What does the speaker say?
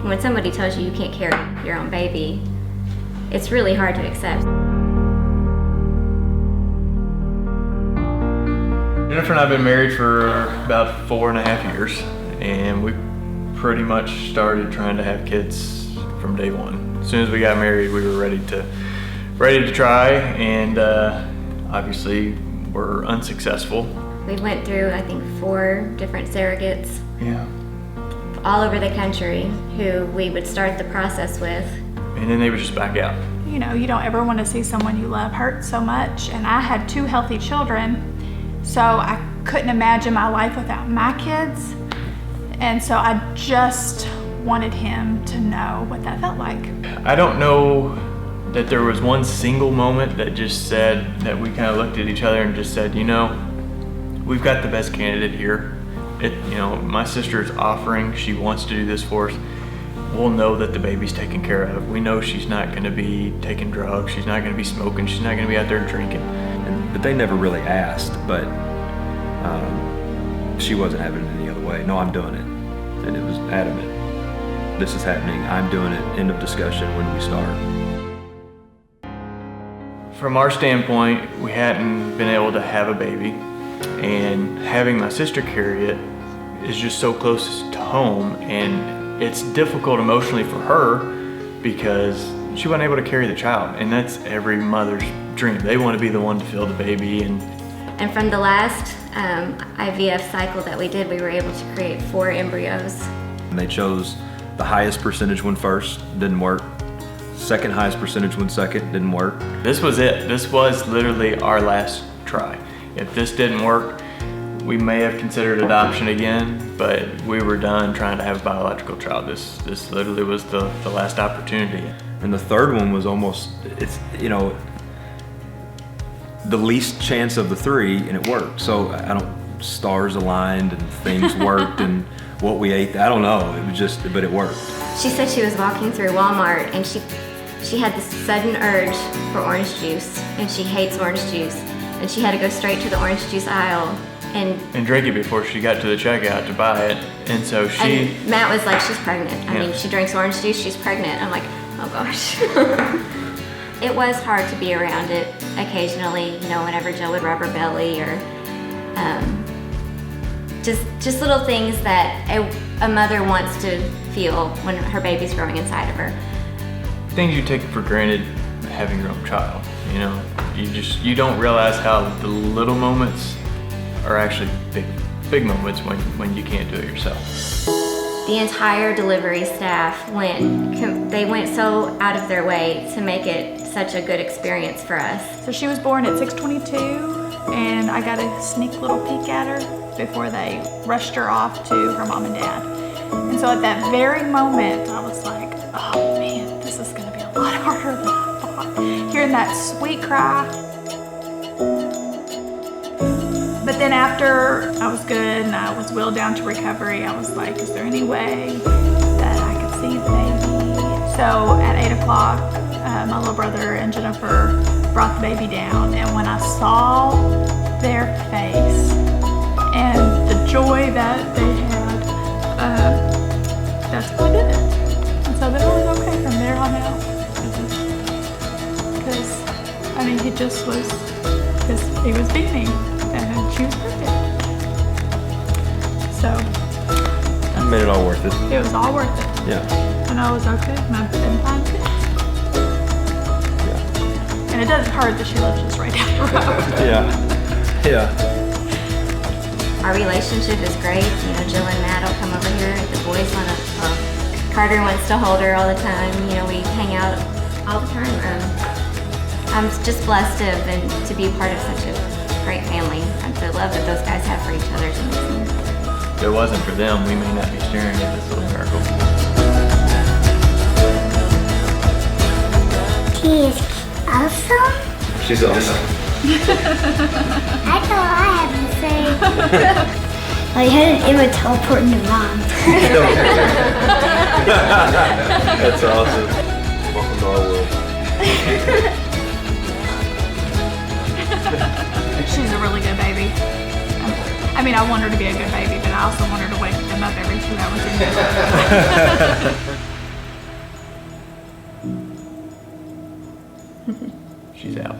When somebody tells you you can't carry your own baby, it's really hard to accept. Jennifer and I have been married for about 4.5 years, and we pretty much started trying to have kids from day one. As soon as we got married, we were ready to try, and obviously we're unsuccessful. We went through, I think, 4 different surrogates. Yeah. All over the country who we would start the process with. And then they would just back out. You know, you don't ever want to see someone you love hurt so much. And I had 2 healthy children, so I couldn't imagine my life without my kids. And so I just wanted him to know what that felt like. I don't know that there was one single moment that just said, that we kind of looked at each other and just said, you know, we've got the best candidate here. You know, my sister is offering, she wants to do this for us. We'll know that the baby's taken care of. We know she's not going to be taking drugs, she's not going to be smoking, she's not going to be out there drinking. But they never really asked, but she wasn't having it any other way. No, I'm doing it. And it was adamant. This is happening, I'm doing it, end of discussion, when do we start? From our standpoint, we hadn't been able to have a baby, and having my sister carry it is just so close to home, and it's difficult emotionally for her because she wasn't able to carry the child, and that's every mother's dream. They want to be the one to feel the baby. And from the last IVF cycle that we did, we were able to create 4 embryos. And they chose the highest percentage one first, didn't work. Second highest percentage one second, didn't work. This was it. This was literally our last try. If this didn't work, we may have considered adoption again, but we were done trying to have a biological child. This literally was the last opportunity. And the third one was almost, it's, you know, the least chance of the 3, and it worked. So stars aligned and things worked and what we ate, I don't know, it was just, but it worked. She said she was walking through Walmart and she had this sudden urge for orange juice, and she hates orange juice. And she had to go straight to the orange juice aisle and drink it before she got to the checkout to buy it. And so and Matt was like, she's pregnant. I mean, she drinks orange juice, she's pregnant. I'm like, oh gosh. It was hard to be around it occasionally, you know, whenever Jill would rub her belly, or just little things that a mother wants to feel when her baby's growing inside of her. Things you take for granted having your own child, you know. You don't realize how the little moments are actually big moments when you can't do it yourself. The entire delivery staff went so out of their way to make it such a good experience for us. So she was born at 6:22, and I got a sneak little peek at her before they rushed her off to her mom and dad. And so at that very moment, I was like, oh man, this is gonna be a lot harder than I thought. Hearing that sweet cry. But then after I was good and I was wheeled down to recovery, I was like, is there any way that I could see the baby? So at 8 o'clock, my little brother and Jennifer brought the baby down, and when I saw their face and the joy that they had, that's what I did it. And so that was okay from there on out. Because, I mean, he just was, because he was beaming and she was perfect. So. That made it all worth it. It was all worth it. Yeah. And I was okay, and I've been fine since. Yeah. And it doesn't hurt that she lives just right down the road. Yeah. Yeah. Our relationship is great. You know, Jill and Matt will come over here. The boys want to, Carter wants to hold her all the time. You know, we hang out all the time. I'm just blessed to be part of such a great family. And the love that those guys have for each other is amazing. If it wasn't for them, we may not be staring at this little miracle. She is awesome. She's awesome. That's all I have to say. I had an Emma teleporting to mom. That's awesome. Welcome to our world. She's a really good baby. I mean, I want her to be a good baby, but I also want her to wake them up every 2 hours. She's out.